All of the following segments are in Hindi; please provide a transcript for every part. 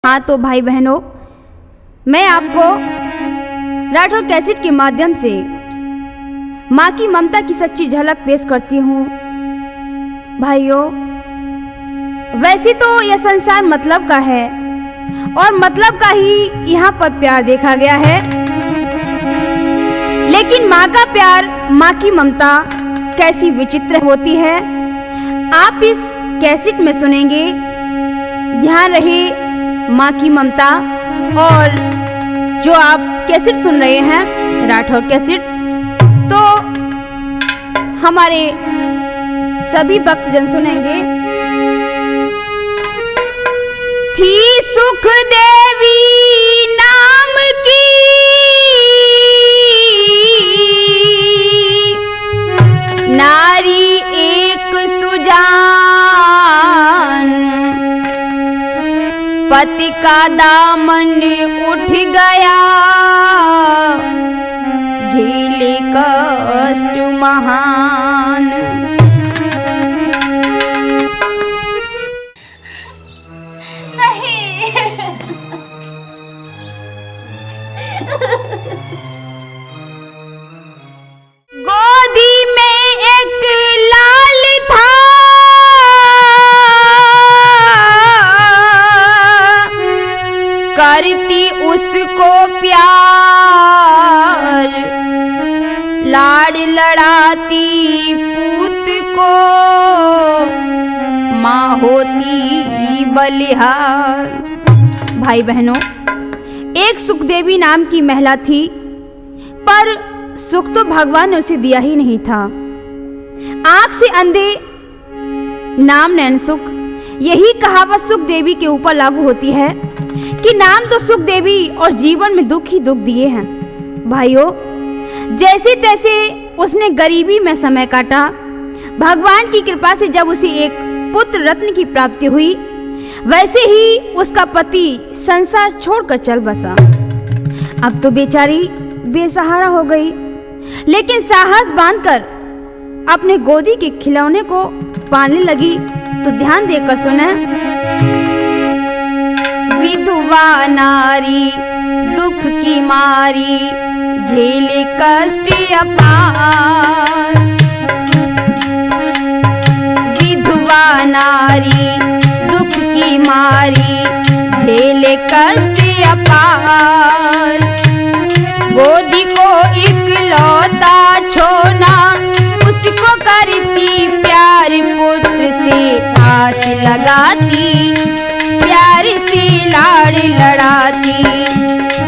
हाँ तो भाई बहनों, मैं आपको राठौर कैसेट के माध्यम से माँ की ममता की सच्ची झलक पेश करती हूँ। भाइयों, वैसे तो यह संसार मतलब का है और मतलब का ही यहाँ पर प्यार देखा गया है, लेकिन माँ का प्यार, माँ की ममता कैसी विचित्र होती है, आप इस कैसेट में सुनेंगे। ध्यान रहे माँ की ममता। और जो आप कैसेट सुन रहे हैं राठौर कैसेट, तो हमारे सभी भक्तजन सुनेंगे। थी सुख देवी नाम की नारी एक सुजान, पति का दामन उठ गया झेले कष्ट महान। नहीं गोदी में एक लाल था, करती उसको प्यार, लाड़ लड़ाती पूत को, माँ होती बलिहार। भाई बहनों, एक सुखदेवी नाम की महिला थी, पर सुख तो भगवान ने उसे दिया ही नहीं था। आंख से अंधे नाम नैन सुख, यही कहावत सुख देवी के ऊपर लागू होती है कि नाम तो सुख देवी और जीवन में दुख ही दुख दिए हैं। भाइयों, जैसे तैसे उसने गरीबी में समय काटा। भगवान की कृपा से जब उसे एक पुत्र रत्न की प्राप्ति हुई, वैसे ही उसका पति संसार छोड़कर चल बसा। अब तो बेचारी बेसहारा हो गई, लेकिन साहस बांधकर अपने गोदी के खिलौने को पालने लगी। तो ध्यान देकर सुने। विधवा नारी दुख की मारी, झेले कष्ट अपार। विधवा नारी दुख की मारी, झेले कष्ट अपार। गोदी को इकलौता छोना, उसको करती प्यार, पुत्र से आस लगाती, प्यार से लाड़ लड़ाती।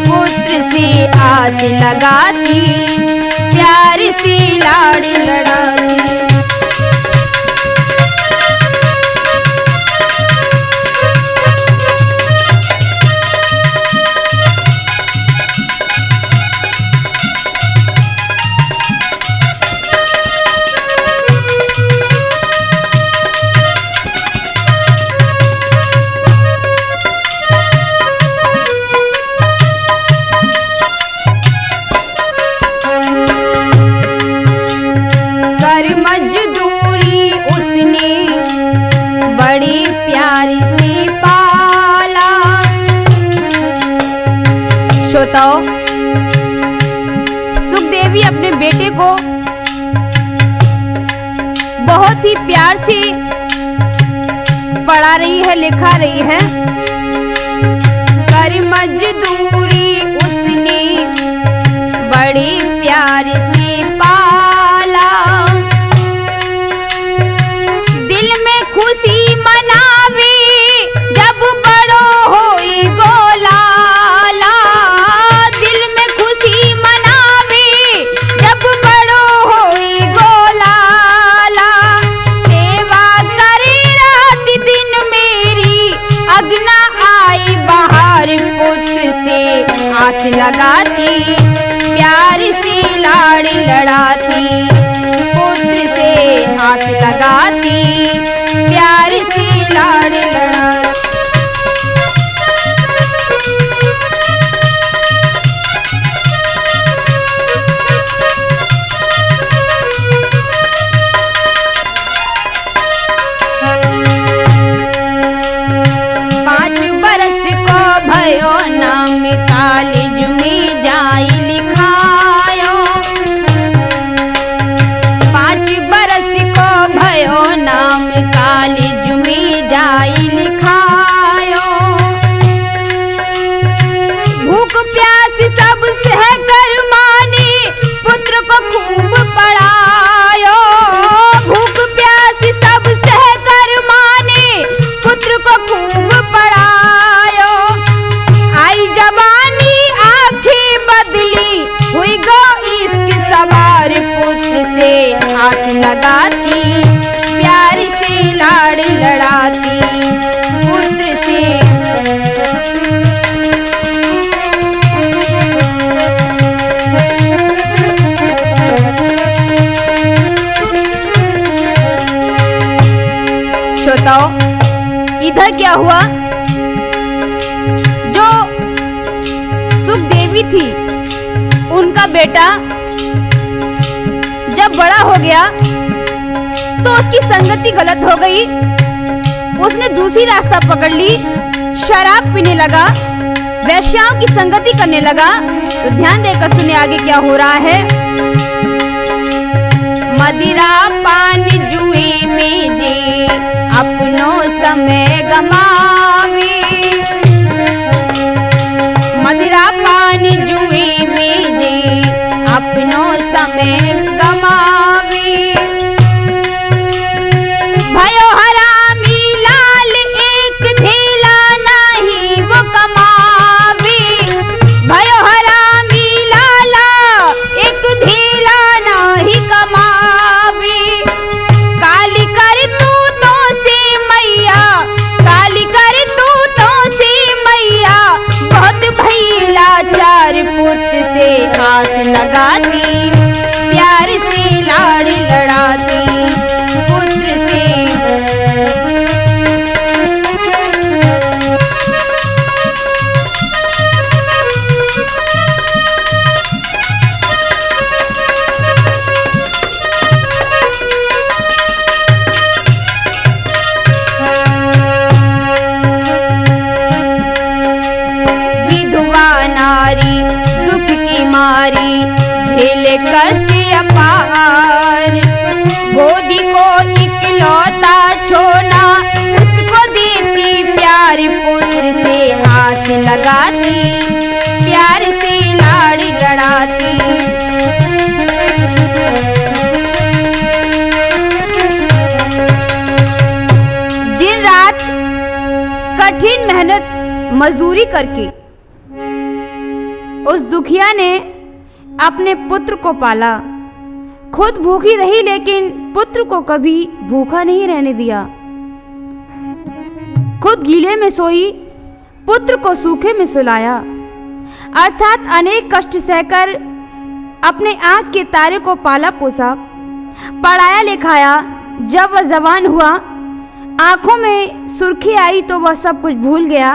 पुत्र से आस लगाती, प्यार से लाड़ लड़ाती। मजदूरी उसने बड़े प्यार से पाला। श्रोताओं, सुखदेवी अपने बेटे को बहुत ही प्यार से पढ़ा रही है, लिखा रही है। कर मजदूरी उसने बड़े प्यार से पाला, दिल में खुशी मनावे जब बड़ो होई गोलाला। दिल में खुशी मनावे जब बड़ो होई गोलाला। सेवा करे रात दिन मेरी, अगना आई बाहर। पुत्र से आस लगाती, प्यार से लाड़ लड़ाती। पुत्र से आस लगाती, प्यार से लाड़ लड़ाती। बरस को भयो नाम कॉलेज में जाई लिखायो। 5 बरस को भयो नाम कॉलेज में जाई लिखायो। भूख प्यास सब सह कर माने पुत्र को खूब पढ़ायो। भूख प्यास सब सह कर माने पुत्र को खूब पढ़ायो। आई जवानी आंखें बदली हुई गो इश्क सवार पुत्र से आस लगाती प्यार से लाड़ लड़ाती पुत्र से। श्रोताओ, इधर क्या हुआ, जो सुखदेवी थी उनका बेटा जब बड़ा हो गया तो उसकी संगति गलत हो गई। उसने दूसरी रास्ता पकड़ ली, शराब पीने लगा, वैश्याओं की संगति करने लगा। तो ध्यान देकर सुने आगे क्या हो रहा है। मदिरा पान जुए में जे अपनो समय गमावे। मदिरा पान जुए में जे अपनो समय गमावे। भयो हरामी लाल एक धेला नहीं वो कमावे। भयो हरामी लाला एक धेला नहीं कमावे। काली कर तू तो से मैया, काली कर तू तो से मैया, बहुत भैला चार पुत्र से आस लगाती प्यार से लाड़ लड़ाती पुत्र से। विधवा नारी दुख की मारी झेले कष्ट अपार। गोदी को इकलौता छोना उसको देती प्यार पुत्र से आस लगाती प्यार से लाड़ लड़ाती। दिन रात कठिन मेहनत मजदूरी करके उस दुखिया ने अपने पुत्र को पाला। खुद भूखी रही लेकिन पुत्र को कभी भूखा नहीं रहने दिया। खुद गीले में सोई, पुत्र को सूखे में सुलाया। अर्थात अनेक कष्ट सहकर अपने आंख के तारे को पाला पोसा, पढ़ाया लिखाया। जब वह जवान हुआ, आंखों में सुर्खी आई तो वह सब कुछ भूल गया।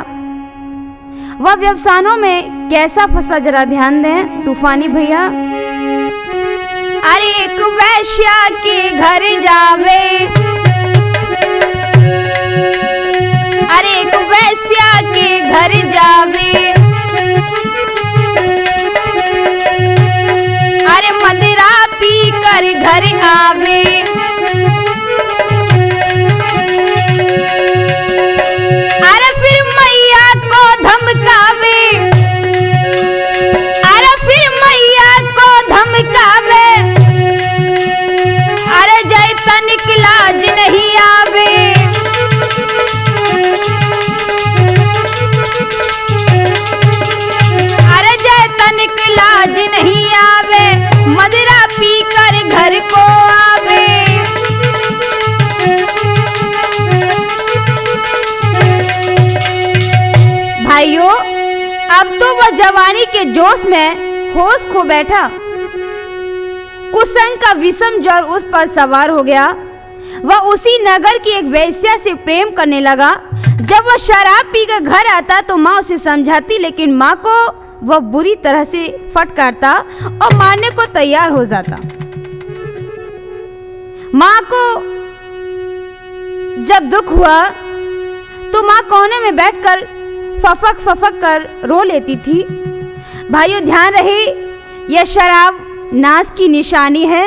वह व्यवसायों में कैसा फंसा, जरा ध्यान दें तूफानी भैया। अरे एक वैश्या के घर जावे, अरे एक वैश्या के घर जावे। अरे मदिरा पी कर घर आवे। अरे फिर मैया को धमकावे, अरे फिर मैया को धमकावे। अरे जय तनिक लाज नहीं आवे। अरे जय तनिक लाज नहीं आवे, मदिरा पी कर घर को आवे। भाइयों, अब तो वह जवानी के जोश में होश खो बैठा। कुसंग का विषम ज्वर उस पर सवार हो गया। वह उसी नगर की एक वेश्या से प्रेम करने लगा। जब वह शराब पीकर घर आता तो माँ उसे समझाती, लेकिन माँ को वह बुरी तरह से फटकारता और मारने को तैयार हो जाता। माँ को जब दुख हुआ तो माँ कोने में बैठकर फफक फफक कर रो लेती थी। भाइयों ध्यान रहे, यह शराब नाश की निशानी है।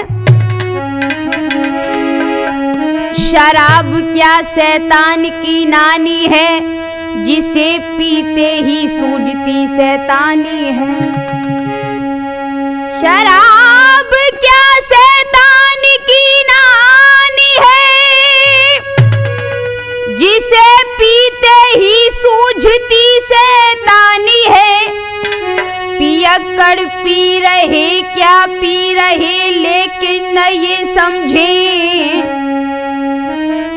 शराब क्या शैतान की नानी है, जिसे पीते ही सूझती शैतानी है। शराब क्या शैतान की नानी है, जिसे पीते ही सूझती शैतानी है। पियक्कड़ पी रहे क्या पी रहे, लेकिन न ये समझे,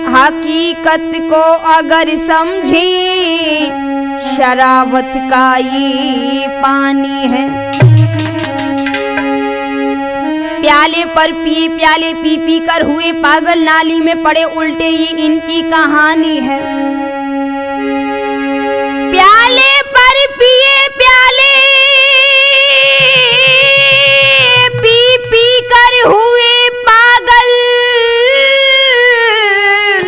हकीकत को अगर समझे, शराबत का ये पानी है। प्याले पर पिए प्याले पी पी कर हुए पागल, नाली में पड़े उल्टे, ये इनकी कहानी है। प्याले पर पिए प्याले पी पी कर हुए पागल,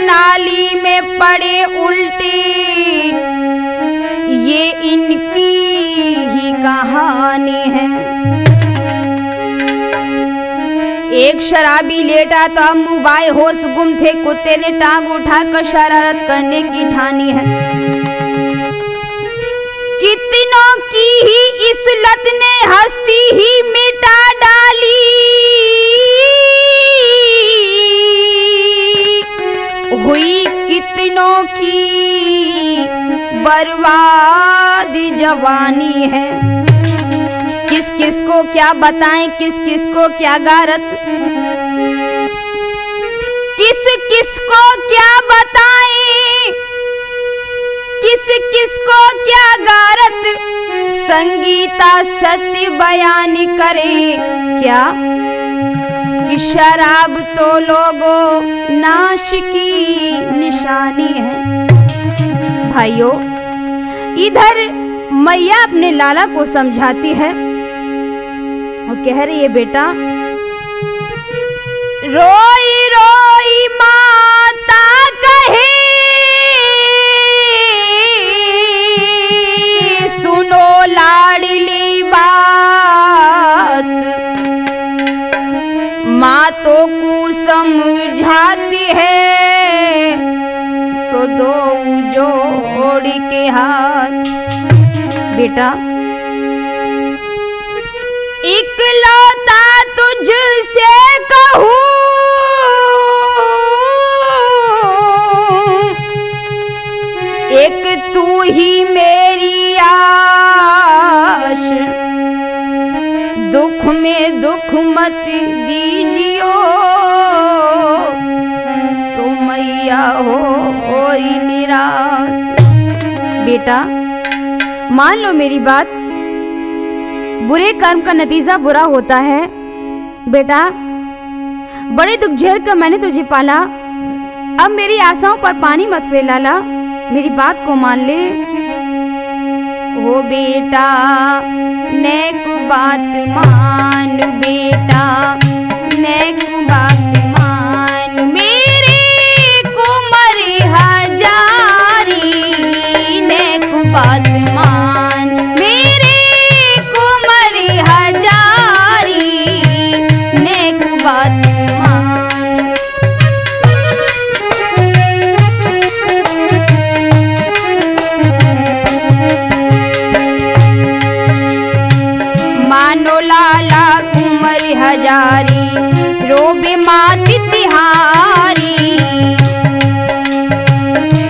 नाली में पड़े उल्टे, ये इनकी ही कहानी है। एक शराबी लेटा था, मुबाए होश गुम थे, कुत्ते ने टांग उठाकर शरारत करने की ठानी है। कितनों की ही इस लत ने हंसी ही मिटा डाली, हुई कितनों की बर्बाद जवानी है। किस किस को क्या बताएं, किस किस को क्या गारत, किस किस को क्या बताएं, किस किस को क्या गारत। संगीता सत्य बयान करे क्या, कि शराब तो लोगों नाश की निशानी है। भाइयों, इधर मैया अपने लाला को समझाती है और कह रही है, बेटा रोई रोई माता कहे, सुनो लाडली बात, माँ तो को समझाती है, सो दो जोड़ के हाथ। बेटा इकलौता तुझसे कहूँ, एक तू ही मेरी आश, दुख में दुख मत दीजियो, सो मैया हो निराश। बेटा मान लो मेरी बात, बुरे कर्म का नतीजा बुरा होता है। बेटा बड़े दुख झेल कर मैंने तुझे पाला, अब मेरी आशाओं पर पानी मत फेर लाला, मेरी बात को मान ले। ओ बेटा नेक बात मान, बेटा नेक बात मान, मेरे कुंवर हजारी, नेक बात मान, मेरे कुंवर हजारी, नेक बात मान। मानो लाला कुंवर हजारी, रोबे मात तिहारी,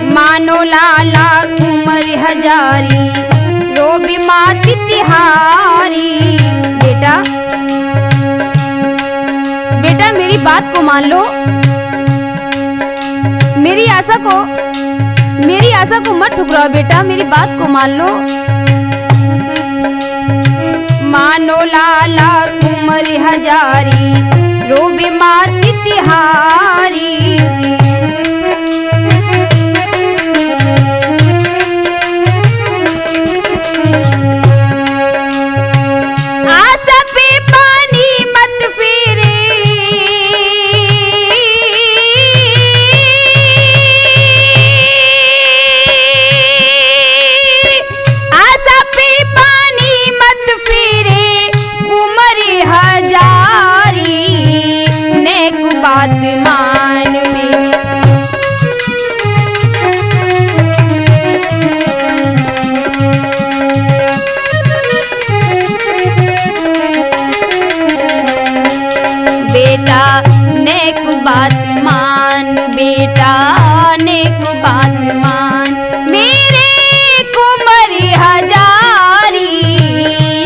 मानो लाला कुंवर हजारी, रोबे मात तिहारी। बेटा बेटा मेरी बात को मान लो, मेरी आशा को मत ठुकराओ। बेटा मेरी बात को मान लो। मानो लाला कुंवर हजारी, रोबे मात तिहारी। आशा पे पानी मत फेरे, बात मान बेटा, नेक बात मान। मेरे कुंवर हजारी,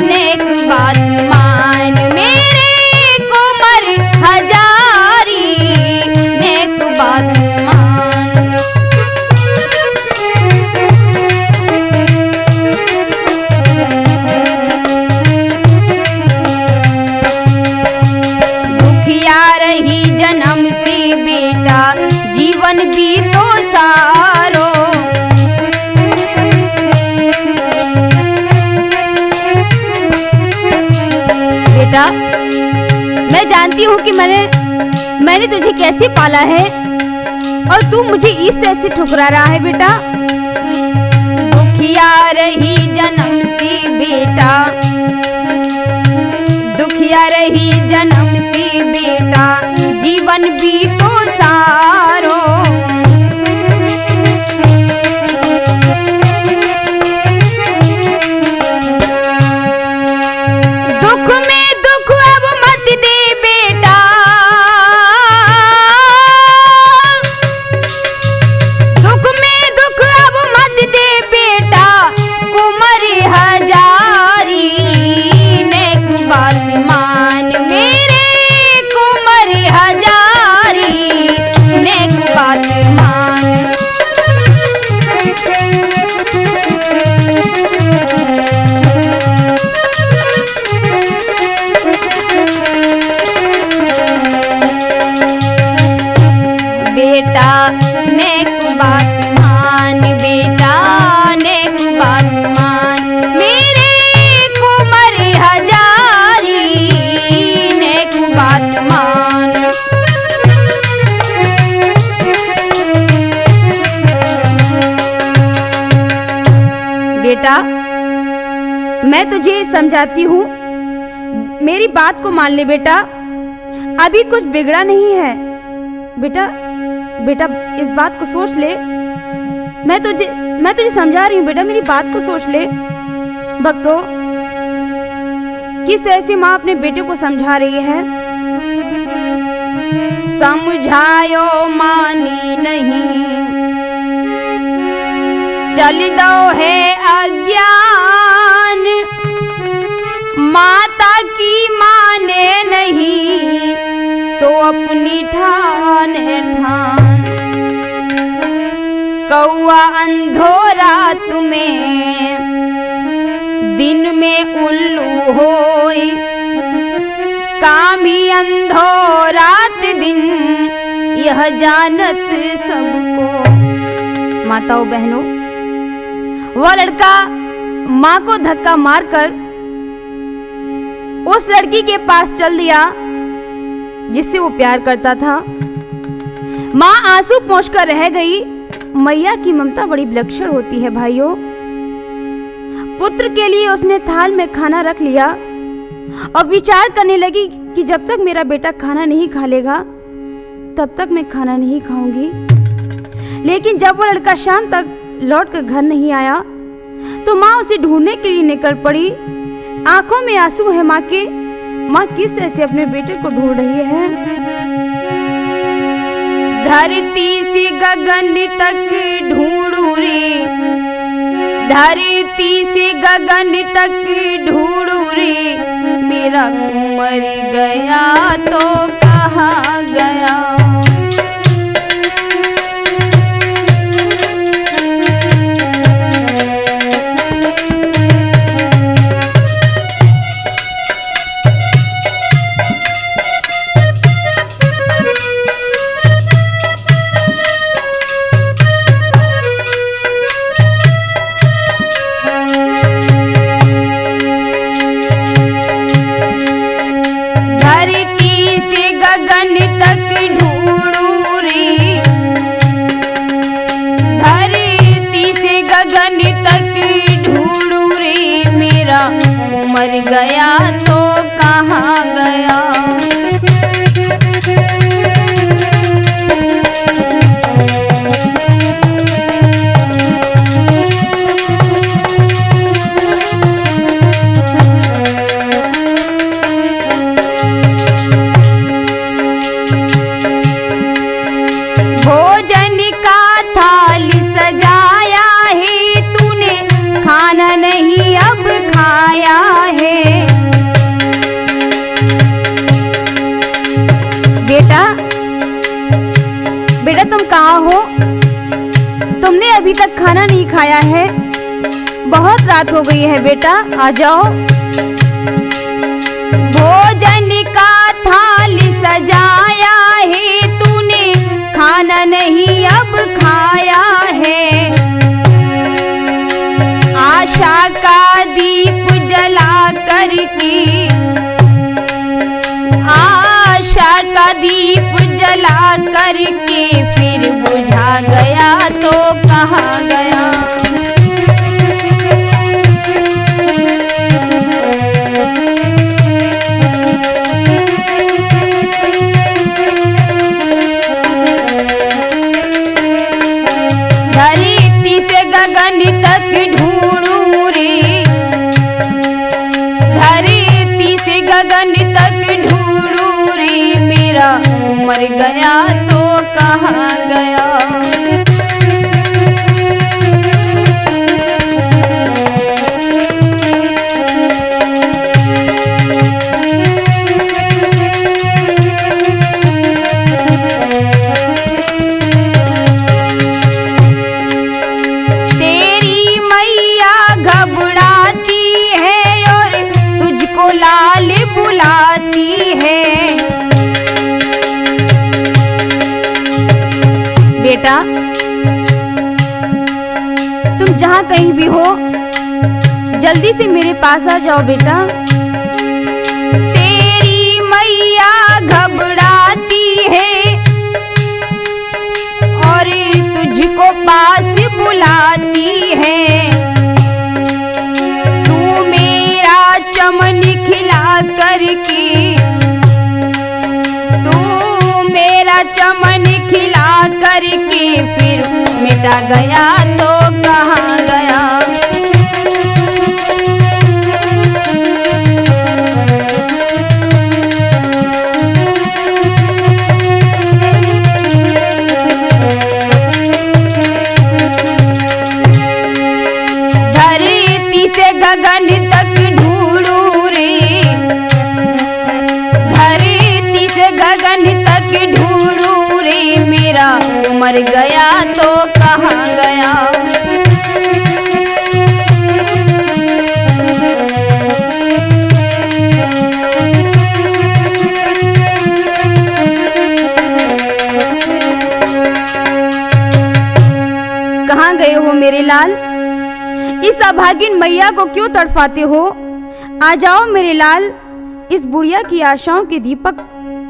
नेक बात मान। मेरे कुंवर हजारी, नेक बात मान। दुखिया रही जन्म से बेटा, जीवन बीतो सारो। बेटा, मैं जानती हूँ कि मैंने तुझे कैसे पाला है और तू मुझे इस तरह से ठुकरा रहा है बेटा। दुखिया रही जन्म से बेटा, दुखिया रही जन्म से बेटा, जीवन बीतो सारो। दुख में दुख अब मत दे बेटा, दुख में दुख अब मत दे बेटा, कुंवर हजारी, नेक बात मान। मेरे कुंवर हजारी, नेक बात मान। बेटा नेक बात मान, बेटा नेक बात मान। मेरे कुंवर हजारी, नेक बात मान। बेटा, मैं तुझे समझाती हूँ, मेरी बात को मान ले बेटा। अभी कुछ बिगड़ा नहीं है बेटा। बेटा, इस बात को सोच ले। मैं तुझे समझा रही हूँ बेटा, मेरी बात को सोच ले। भक्तों, किस तरह से माँ अपने बेटे को समझा रही है। समझायो मानी नहीं, चल दो है अज्ञान। माता की माने नहीं, सो अपनी ठान ठान। कौआ अंधो रात में, दिन में उल्लू होए। काम ही अंधो रात दिन, यह जानत सबको। माताओं बहनों, वह लड़का माँ को धक्का मारकर उस लड़की के पास चल दिया जिससे वो प्यार करता था। माँ आंसू पोंछकर रह गई। मैया की ममता बड़ी विलक्षण होती है भाइयों। पुत्र के लिए उसने थाल में खाना रख लिया और विचार करने लगी कि जब तक मेरा बेटा खाना नहीं खा लेगा तब तक मैं खाना नहीं खाऊंगी। लेकिन जब वो लड़का शाम तक लौटकर घर नहीं आया तो माँ उसे ढूंढने के लिए निकल पड़ी। आंखों में आंसू है माँ के। माँ किस तरह से अपने बेटे को ढूंढ रही है। धरती से गगन तक ढूंढू रे, धरती से गगन तक ढूंढू रे। मेरा कुंवर गया तो कहाँ गया। मर गया तो कहाँ गया। नहीं अब खाया है। बेटा बेटा तुम कहाँ हो? तुमने अभी तक खाना नहीं खाया है, बहुत रात हो गई है बेटा, आ जाओ। भोजन का थाल सजाया है तूने, खाना नहीं अब खाया है। आशा का दीप जला करके, आशा का दीप जला करके फिर बुझा गया तो कहाँ गया। धरती से गगन तक ढूंढूं रे, धरती से गगन तक ढूंढूं रे, मेरा मर गया तो कहाँ गया। तेरी मैया घबराती है और तुझको लाल बुलाती है। बेटा तुम जहाँ कहीं भी हो, जल्दी से मेरे पास आ जाओ बेटा। तेरी मैया घबराती है और तुझको पास बुलाती है। तू मेरा चमन खिला करके, तू मेरा चमन खिला करके फिर मिटा गया तो कहाँ गया। धरती से गगन तक ढूंढूं रे, धरती से गगन तक ढूंढूं रे, मेरा मर गया तो कहाँ गया। कहाँ गए हो मेरे लाल? इस अभागिन मैया को क्यों तड़फाते हो? आ जाओ मेरे लाल, इस बुढ़िया की आशाओं के दीपक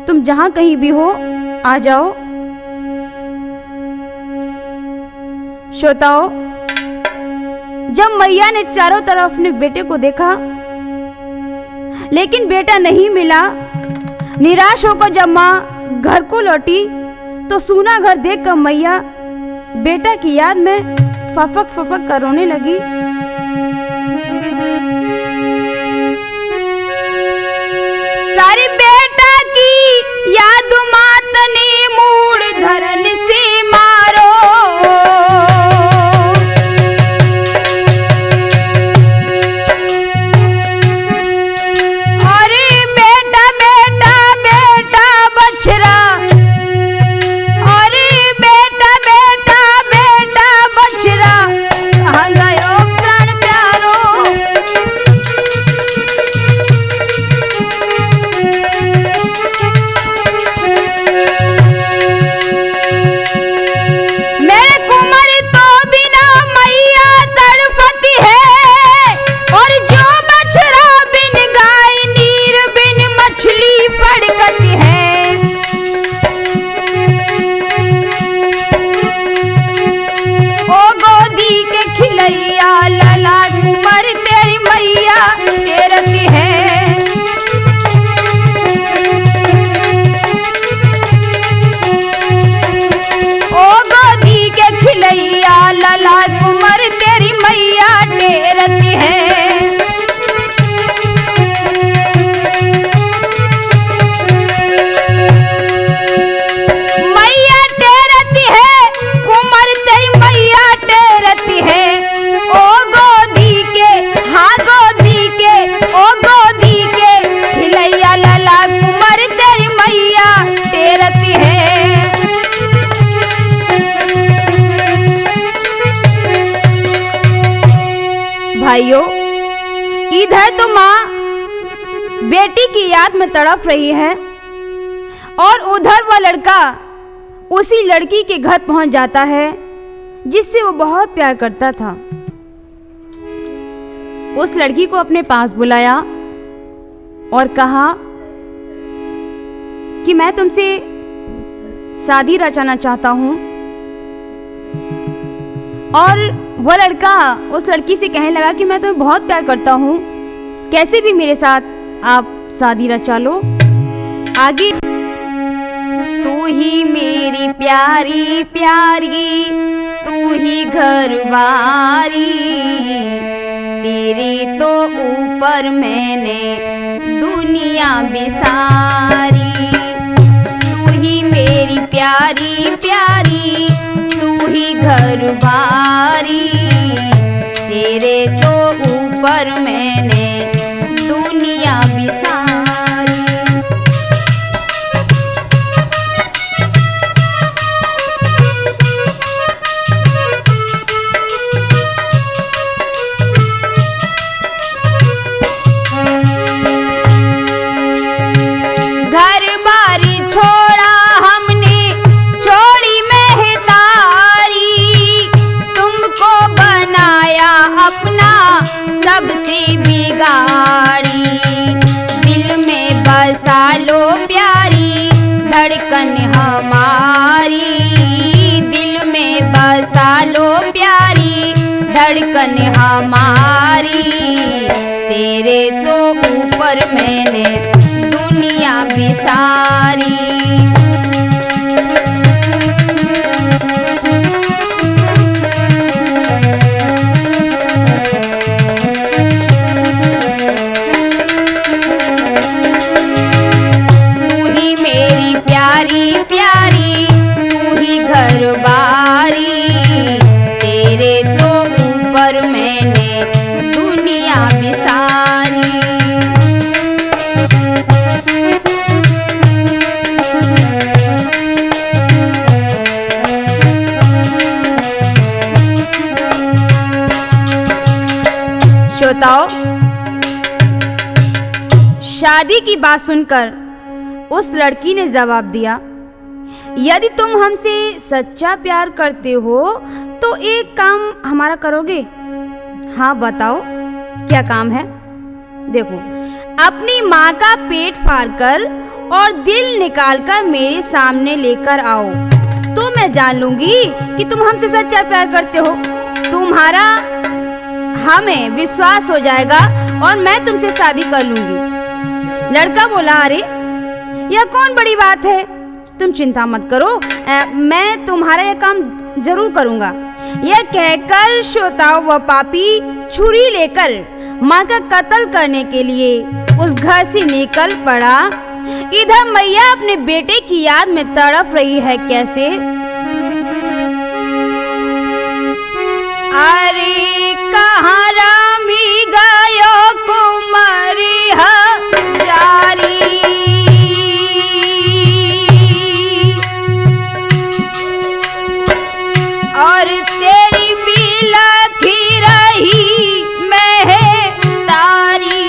तुम जहां कहीं भी हो, आ जाओ। श्रोताओं, जब मैया ने चारों तरफ अपने बेटे को देखा लेकिन बेटा नहीं मिला, निराश होकर जब माँ घर को लौटी तो सूना घर देखकर मैया बेटा की याद में फफक फफक कर रोने लगी। कर बेटा की याद मात ने मूड धरन से मारो, अरे बेटा बेटा बेटा बछड़ा, अरे बेटा बेटा बेटा बछड़ा, कहाँ गयो प्राण प्यारो। मेरे कुमार तो बिना मैया तड़फती है, और जो बछड़ा बिन गाय नीर बिन मछली फड़कती है। ओ गोदी के खिलैया लला कुमार तेरी मैया तेरती है। ओ गोदी के खिलैया लला कुमार तेरी मैया टेरती है। मैया टेरती है, कुमार तेरी मैया टेरती है। ओ गोदी के भाइयों, इधर तो माँ बेटी की याद में तड़प रही है और उधर वह लड़का उसी लड़की के घर पहुंच जाता है जिससे वो बहुत प्यार करता था। उस लड़की को अपने पास बुलाया और कहा कि मैं तुमसे शादी रचाना चाहता हूं। और वह लड़का उस लड़की से कहने लगा कि मैं तुम्हें बहुत प्यार करता हूं, कैसे भी मेरे साथ आप शादी रचा लो। आगे, तू ही मेरी प्यारी प्यारी, तू ही घरवारी, तेरे तो ऊपर मैंने दुनिया बिसारी। तू ही मेरी प्यारी प्यारी, तू ही घरवारी, तेरे तो ऊपर मैंने दुनिया बिसारी। घर बारी छोड़ा हमने, छोड़ी महतारी, तुमको बनाया अपना सबसे बिगाड़ी। दिल में बसा लो प्यारी धड़कन हमारी, दिल में बसा लो प्यारी धड़कन हमारी, तेरे तो ऊपर मैंने दुनिया बिसारी। प्यारी प्यारी, तू ही घरवारी, तेरे तो ऊपर मैंने दुनिया बिसारी। श्रोताओं, शादी की बात सुनकर उस लड़की ने जवाब दिया, यदि तुम हमसे सच्चा प्यार करते हो तो एक काम हमारा करोगे? हाँ बताओ, क्या काम है? देखो, अपनी माँ का पेट फाड़कर और दिल निकालकर मेरे सामने लेकर आओ, तो मैं जान लूंगी कि तुम हमसे सच्चा प्यार करते हो। तुम्हारा हमें विश्वास हो जाएगा और मैं तुमसे शादी कर लूंगी। लड़का बोला, अरे यह कौन बड़ी बात है, तुम चिंता मत करो, मैं तुम्हारा यह काम जरूर करूंगा। यह कहकर श्रोताओं वह पापी छुरी लेकर माँ का कत्ल करने के लिए उस घर से निकल पड़ा। इधर मैया अपने बेटे की याद में तड़प रही है कैसे। अरे कहाँ रामी गयो कुमारी हजारी, और तेरी बिलखी रही महतारी।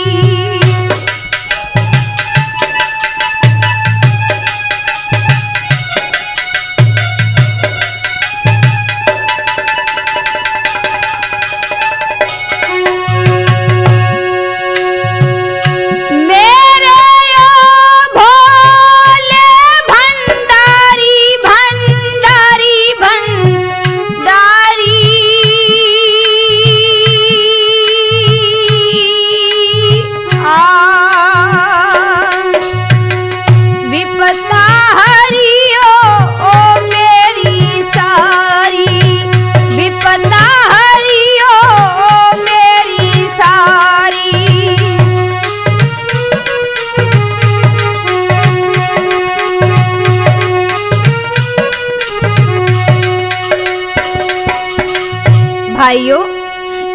भाइयों,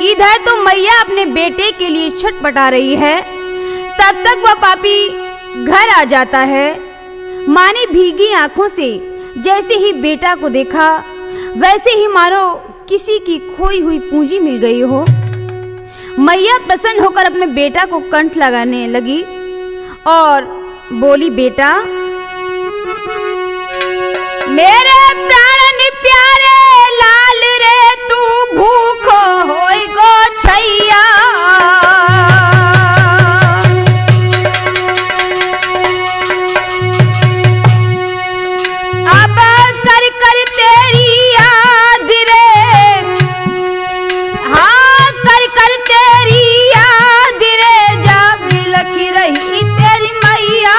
इधर तो मैया अपने बेटे के लिए छटपटा रही है, तब तक वह पापी घर आ जाता है। माँ ने भीगी आंखों से जैसे ही बेटा को देखा, वैसे ही मानो किसी की खोई हुई पूंजी मिल गई हो। मैया प्रसन्न होकर अपने बेटा को कंठ लगाने लगी और बोली, बेटा मेरे प्राण प्यारे लाल रे, तू भूखो होई गो छैया। अब कर कर तेरी याद रे, हाँ कर कर तेरी याद रे, जब बिलखी रही तेरी मैया।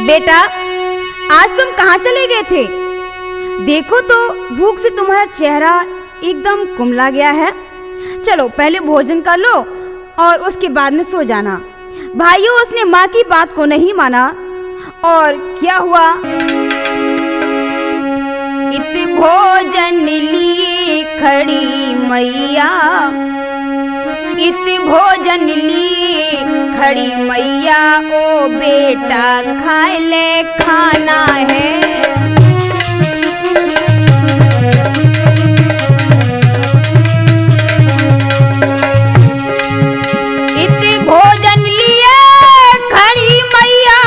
बेटा आज तुम कहाँ चले गए थे? देखो तो भूख से तुम्हारा चेहरा एकदम कुम्हला गया है। चलो पहले भोजन कर लो और उसके बाद में सो जाना। भाइयों, उसने माँ की बात को नहीं माना और क्या हुआ, इत भोजन लिए खड़ी मैया, इत भोजन लिए खड़ी मैया, ओ बेटा खाए ले खाना है। इत भोजन लिए खड़ी मैया,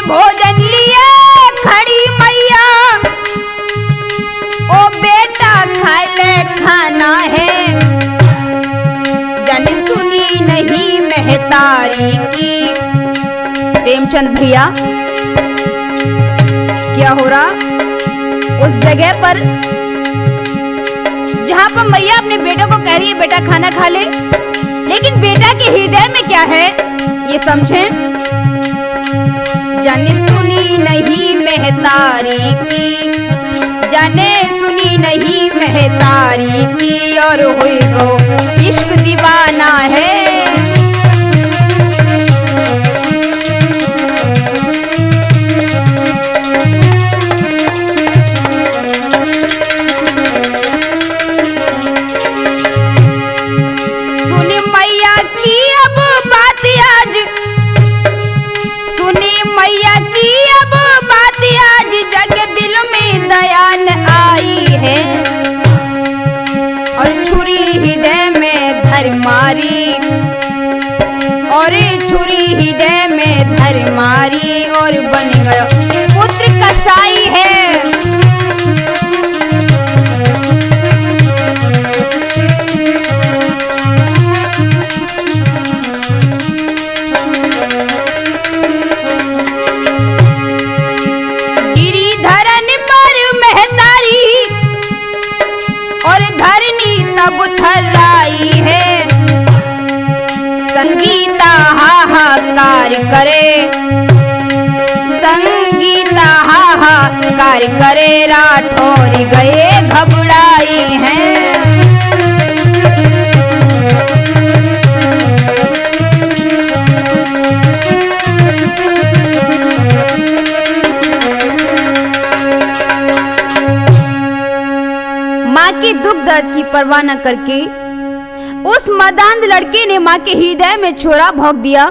भोजन लिए खड़ी मैया, ओ बेटा खा ले खाना है। जाने सुनी नहीं महतारी की। प्रेमचंद भैया क्या हो रहा, उस जगह पर जहां पर मैया अपने बेटों को कह रही है बेटा खाना खा ले, लेकिन बेटा के हृदय में क्या है ये समझें। जाने सुनी नहीं महतारी की, जाने सुनी नहीं महतारी की, और हुई वो इश्क दीवाना है। सुनी मैया की अब बात आज, सुनी मैया की अब बात आज, जग दिल में दयान आई है। और छुरी हृदय में धर मारी, और छुरी हृदय में धर मारी, और बन गया पुत्र कसाई है। तब थर्राई है, संगीता हाहाकार करे, संगीता हाहाकार करे, राठौर गए घबराई हैं। माँ के दुख दर्द की परवाह न करके उस मदान लड़के ने माँ के हृदय में छोरा भोंक दिया।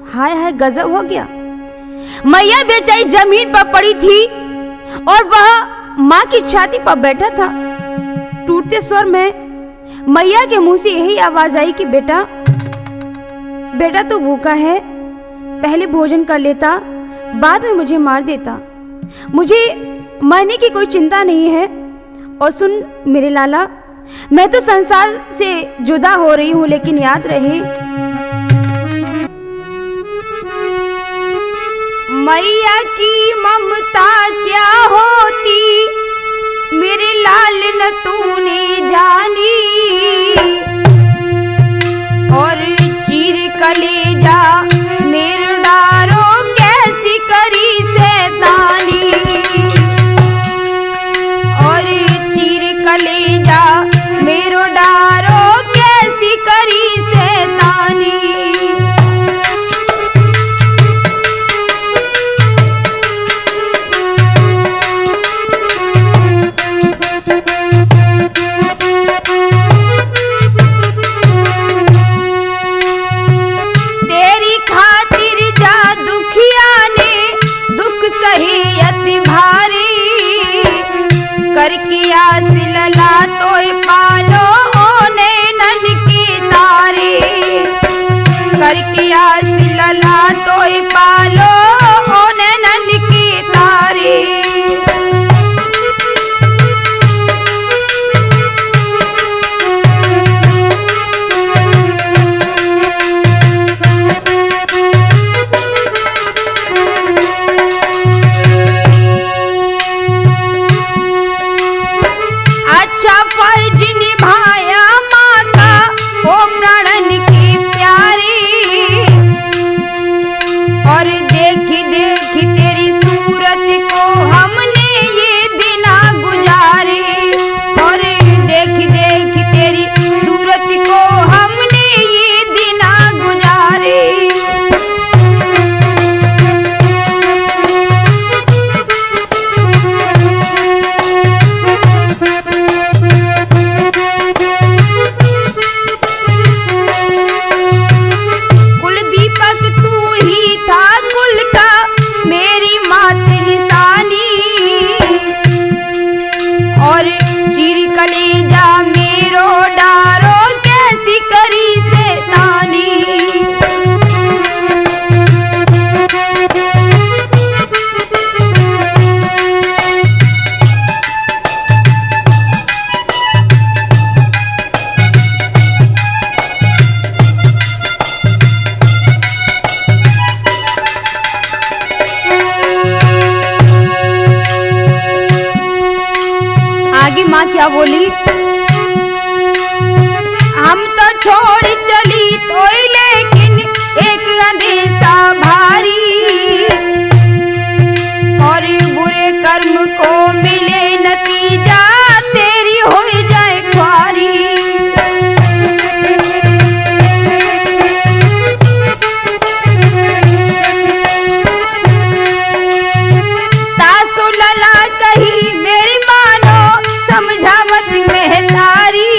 हाय हाय गजब हो गया। मैया बेचारी जमीन पर पड़ी थी और वह माँ की छाती पर बैठा था। टूटते स्वर में मैया के मुंह से यही आवाज आई कि बेटा बेटा तू भूखा है, पहले भोजन कर लेता, बाद में मुझे मार देता। मुझे मरने की कोई चिंता नहीं है। और सुन मेरे लाला, मैं तो संसार से जुदा हो रही हूँ, लेकिन याद रहे मैया की ममता क्या होती, मेरे लाल न तूने जानी। और चीर कलेजा मेरे डारो कैसी करी शैतानी। और चीर कलेजा मेरो डारो कैसी करी शैतानी। तेरी खातिर जा दुखिया ने दुख सही अति भारी। करके आस लला तोय पालो ओने नन की तारी। करके आस लला तोय पालो ओने नन की तारी। अच्छा फर्ज निभाया माता ओ प्राणन की प्यारी। और देख देख तेरी सूरत को हमने ये दिना गुजारे। और देख देख तेरी सूरत को हमने ये दिना गुजारे। मेरी मात निशानी। और चीर कलेजा मेरो डारो कैसी करी शैतानी। आगे माँ क्या बोली? हम तो छोड़ चली तो लेकिन एक अंदेशा भारी। और बुरे कर्म को मिले नतीजा तेरी हो जाए ख्वारी। तासु लला कही मेरी मानो समझावत में तारी।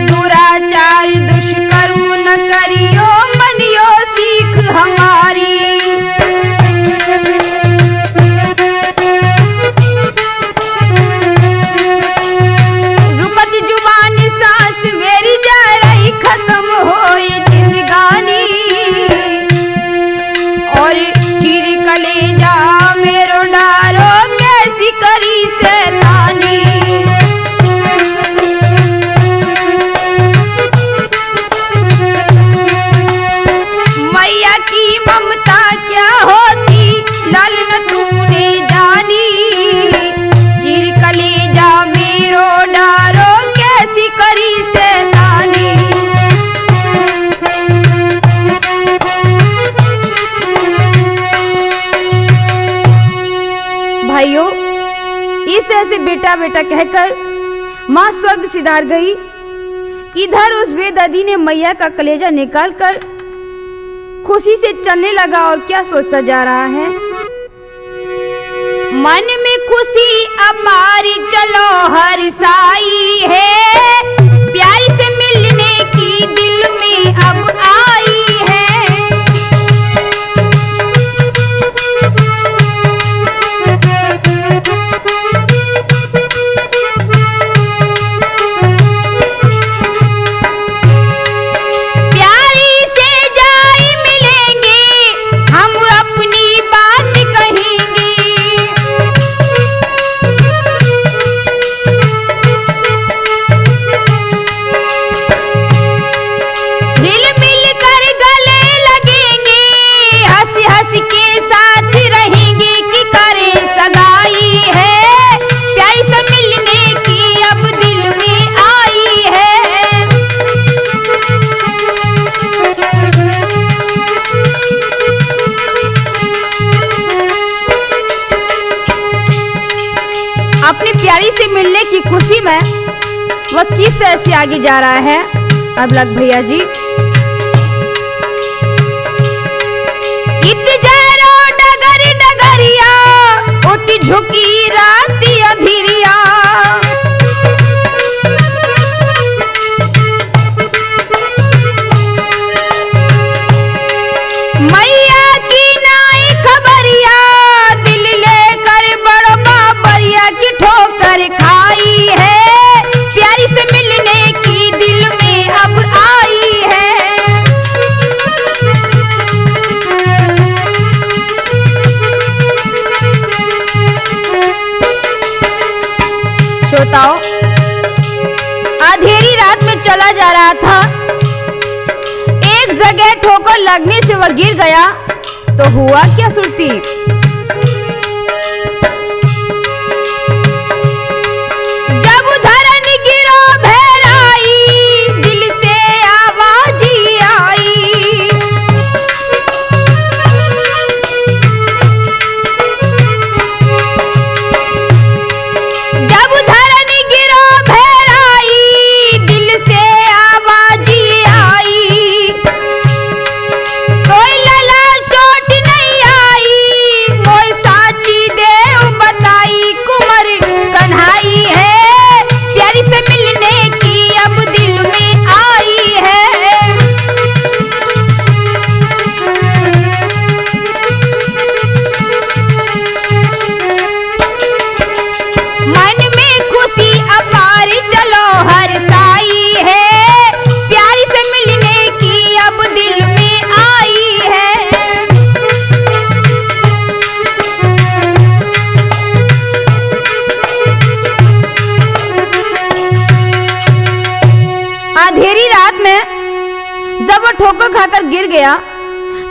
दुराचार दुष्कर्म न करियो मनियो सीख हमारी। रुकत जुबान सांस मेरी जा रही खत्म होई जिंदगानी। और चीर कलेजा मेरो डारो कैसी करी शैतानी। मैया की ममता क्या होती, लाल न तूने जानी। चीर कलेजा मेरो डारो कैसी करी शैतानी। भाइयों, इस तरह से बेटा बेटा कहकर माँ स्वर्ग सिधार गई। इधर उस बेदर्दी ने मैया का कलेजा निकालकर खुशी से चलने लगा और क्या सोचता जा रहा है? मन में खुशी अपारी चलो हर साई है। प्यारी से मिलने की दिल में अब आई है। की खुशी में वह किस तरह से आगे जा रहा है। अब लग भैया जी डगरी डगरिया उती झुकी राती अधीरिया, मैया की नाई खबरिया दिल लेकर बड़ बाबरिया की ठोकर खाई है, प्यारी से मिलने की दिल में अब आई है। श्रोताओं, अंधेरी रात में चला जा रहा था, एक जगह ठोकर लगने से वह गिर गया तो हुआ क्या सुरती। जब धरन गिरो भैराई दिल से आवाज आई, जब धरन गिरो भैराई दिल से आवाज आई, कोई लला चोट नहीं आई कोई साची देव बताई, कुंवर कन्हाई है प्यारी से मिलने की अब दिल में आई है। मन में खुशी अपार चलो हर साई है, प्यारी से मिलने की अब दिल में आई है। अंधेरी रात में जब वो ठोकर खाकर गिर गया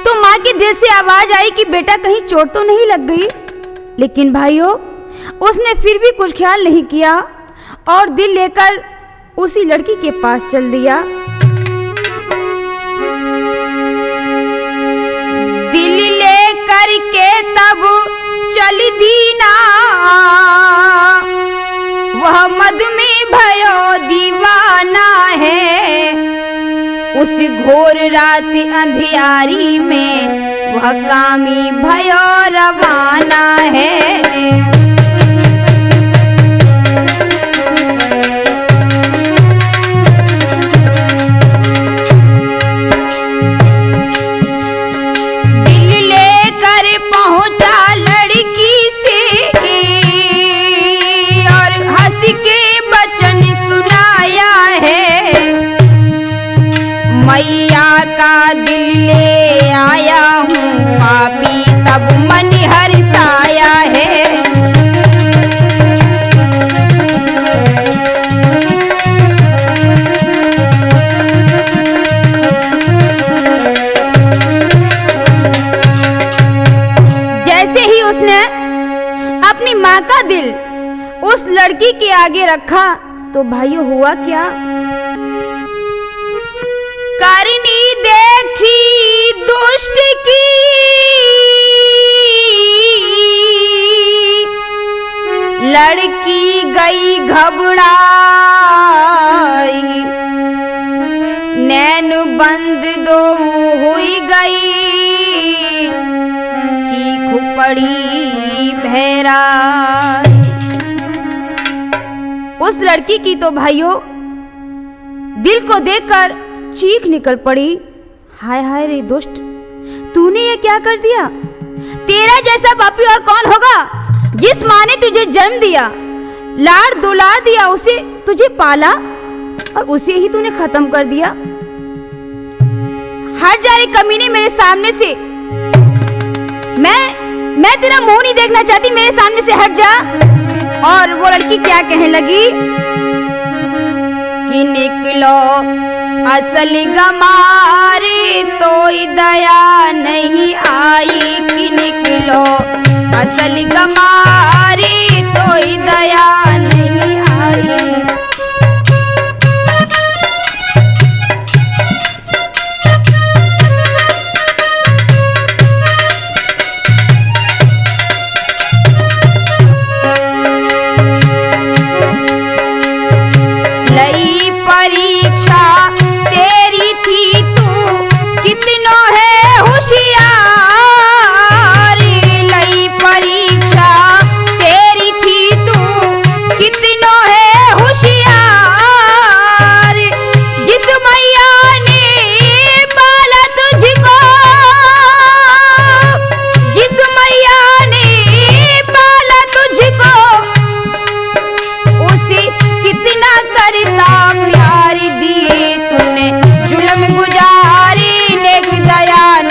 तो माँ के दिल से आवाज आई कि बेटा कहीं चोट तो नहीं लग गई। लेकिन भाइयों, उसने फिर भी कुछ ख्याल नहीं किया और दिल लेकर उसी लड़की के पास चल दिया। दिल लेकर के तब चल दीना वह मद में भयो दीवाना है, उस घोर रात अंधियारी में वह कामी भयो रवाना है। दिल लेकर पहुंचा लड़की से और हंस के बचन सुनाया है, मैया का दिल ले आया हूँ पापी तब मन हर्षाया है। जैसे ही उसने अपनी माँ का दिल उस लड़की के आगे रखा तो भाइयों हुआ क्या। करनी देखी दुष्ट की लड़की गई घबराई, नैन बंद दो हुई गई चीख पड़ी भैरा। उस लड़की की तो भाइयों दिल को देखकर चीख निकल पड़ी, हाय हाय रे दुष्ट, तूने ये क्या कर दिया। तेरा जैसा पापी और कौन होगा जिस माँ ने तुझे जन्म दिया, लाड़ दुलार दिया, उसे तुझे पाला और उसे ही तूने खत्म कर दिया। हट जा रे कमीने मेरे सामने से, मैं तेरा मुंह नहीं देखना चाहती, मेरे सामने से हट जा। और वो लड़की क्या कहने लगी कि निकलो असल गमारी तो दया नहीं आई, कि निकलो असल गमारी तो दया नहीं आई।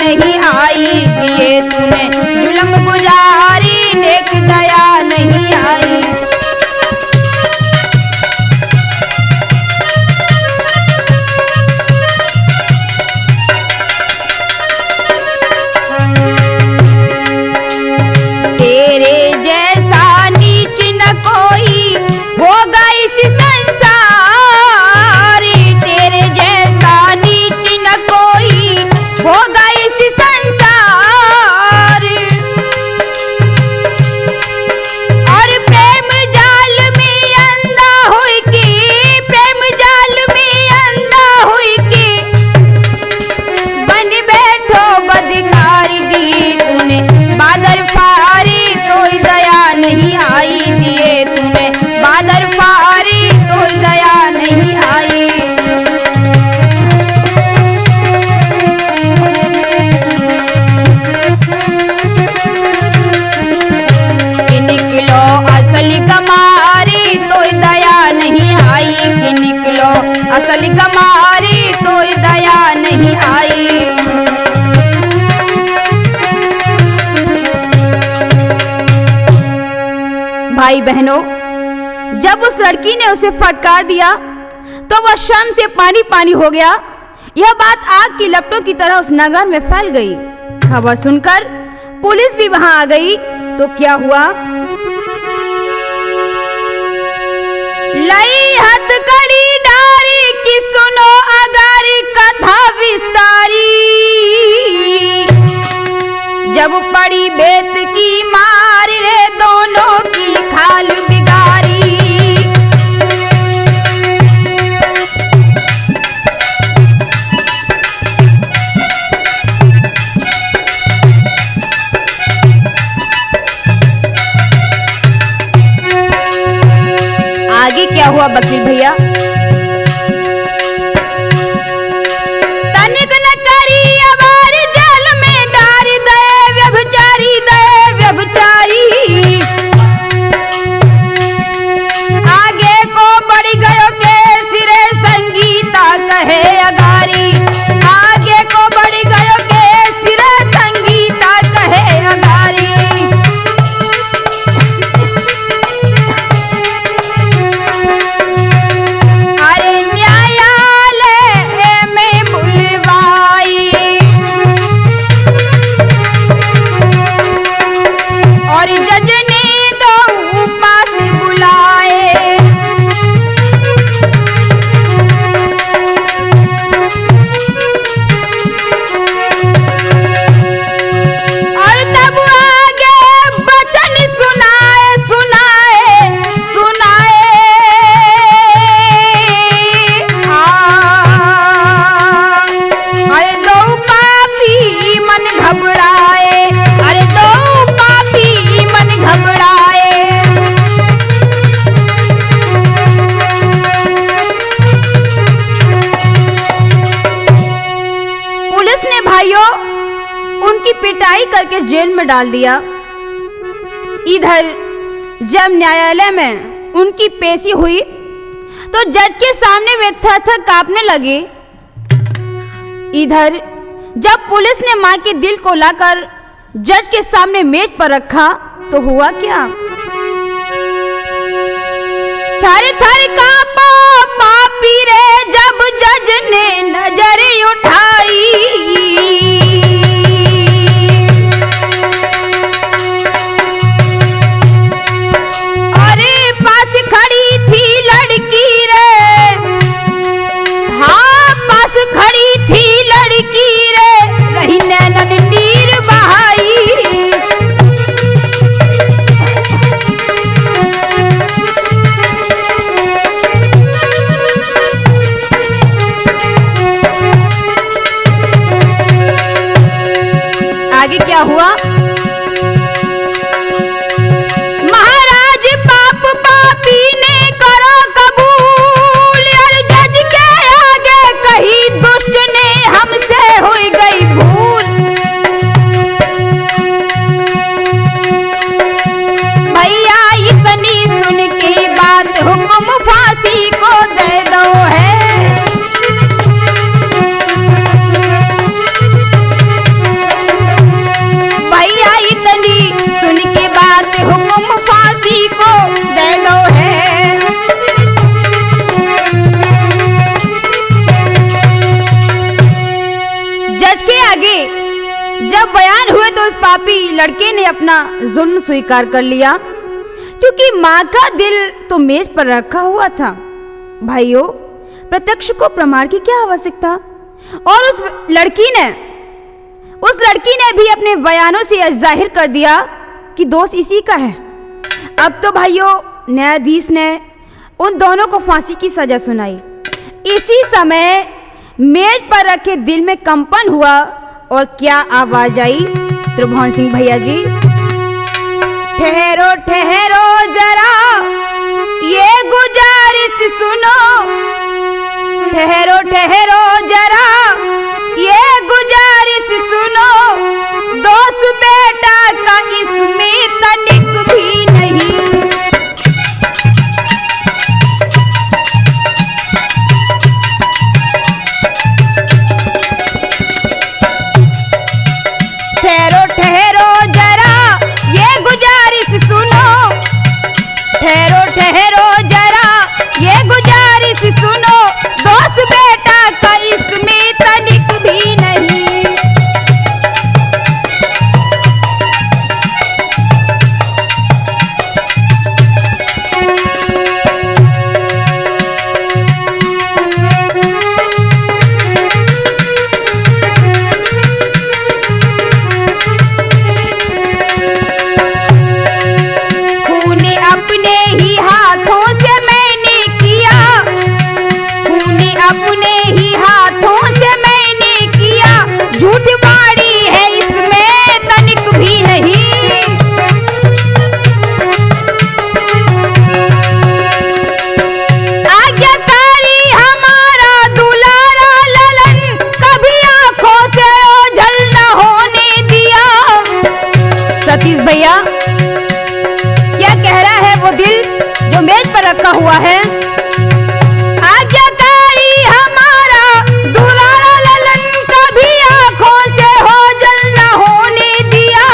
नहीं आई, दिए तूने जुल्म गुजारी, नेक दया नहीं आई। तेरे जैसा नीच न कोई होगा इस संसार, तेरे जैसा नीच न कोई होगा इस संसार। और प्रेम जाल में अंधा हुई के, प्रेम जाल में अंधा हुई के बन बैठो बदकार, दिए तूने बादल फारी, कोई दया नहीं आई, दिए तूने बादल फारी, कोई दया नहीं आई। कि निकलो असल कमारी, कोई दया नहीं आई, कि निकलो असल कमारी, कोई दया नहीं आई। भाई बहनों, जब उस लड़की ने उसे फटकार दिया तो वह शर्म से पानी पानी हो गया। यह बात आग की लपटों की तरह उस नगर में फैल गई। खबर सुनकर पुलिस भी वहां आ गई। तो क्या हुआ? लई हथकड़ी डारी की सुनो अगारी कथा विस्तारी, जब पड़ी बेत की मार रे दोनों की खाल बिगारी। आगे क्या हुआ वकील भैया? तनिक न करी अबार जल में डारी, दे व्यभिचारी, दे व्यभिचारी। आगे को बढ़ गयो के सिरे संगीता कहे अगारी, आगे को बढ़ गयो के सिरे संगीता कहे अगारी। उनकी पिटाई करके जेल में डाल दिया। इधर जब न्यायालय में उनकी पेशी हुई तो जज के सामने वे थर-थर कांपने लगे। इधर जब पुलिस ने मां के दिल को लाकर जज के सामने मेज पर रखा तो हुआ क्या? थर थर कांपा पापी रे जब जज ने नजर उठाई। अरे पास खड़ी थी लड़की रे, हाँ पास खड़ी थी लड़की रे, रही नैनन नीर बहाई। आगे क्या हुआ? महाराज पाप पापी ने करो कबूल, यार जज के आगे कही दुष्ट ने हमसे हो गई भूल। भैया इतनी सुन के बात हुक्म फांसी को दे दो है। जब बयान हुए तो उस पापी लड़के ने अपना जुल्म स्वीकार कर लिया, क्योंकि माँ का दिल तो मेज पर रखा हुआ था। भाइयों, प्रत्यक्ष को प्रमाण की क्या आवश्यकता। और उस लड़की ने भी अपने बयानों से जाहिर कर दिया कि दोष इसी का है। अब तो भाइयों, न्यायाधीश ने उन दोनों को फांसी की सजा सुनाई। इसी समय मेज पर रखे दिल में कंपन हुआ और क्या आवाज आई त्रिभुवन सिंह भैया जी। ठहरो ठहरो जरा ये गुजारिश सुनो, ठहरो ठहरो जरा ये गुजारिश सुनो, दोस्त बेटा का इसमें तनिक भी नहीं। ठहरो ठहरो जरा ये गुजारिश सुनो, ठहरो ठहरो जरा ये गुजारिश सुनो, दोस्त बेटा का इसमें तनिक भी नहीं। भैया क्या कह रहा है वो दिल जो मेज पर रखा हुआ है। आज्ञाकारी हमारा दुलारा ललन, कभी आंखों से ओझल न होने दिया।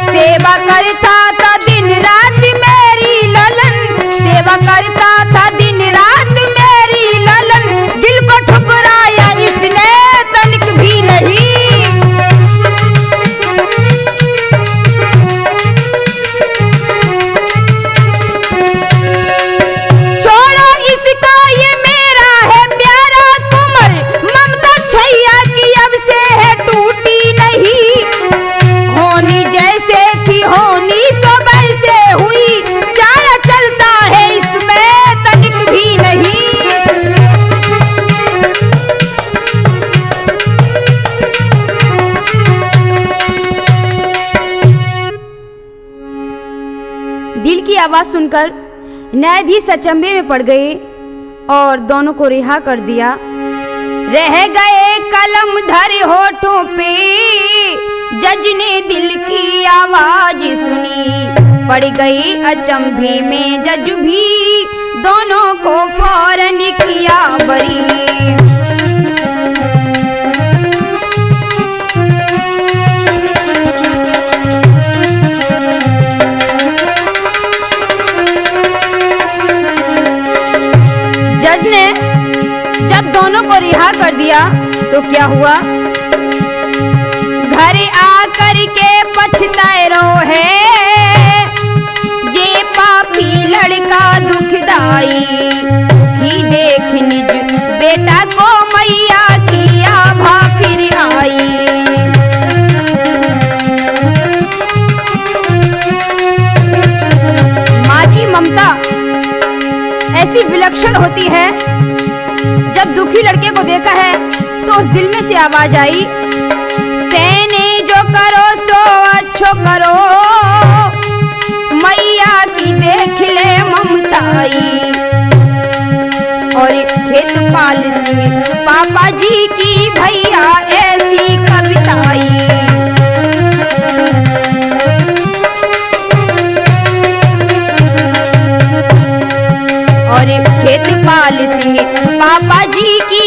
सेवा करता था दिन रात मेरी ललन, सेवा करता था दिन रात मेरी ललन, दिल को ठुकराया इसने तनिक भी नहीं। दिल की आवाज सुनकर न्यायाधीश अचंभे में पड़ गए और दोनों को रिहा कर दिया। रह गए कलम धरे होठों पे, जज ने दिल की आवाज सुनी, पड़ गई अचंभे में जज भी, दोनों को फौरन किया बरी। जज ने जब दोनों को रिहा कर दिया तो क्या हुआ, घर आकर के पछताए रहे, ये पापी लड़का दुखदाई, दुखी देख निज बेटा को मैया की आभा फिर आई। माँ की ममता ऐसी विलक्षण होती है। जब दुखी लड़के को देखा है तो उस दिल में से आवाज आई, तेने जो करो सो अच्छो करो, मैया की देख ले ममताई। और खेतपाल सिंह पापा जी की भैया ऐसी कविताई। और खेतपाल सिंह पापा जी की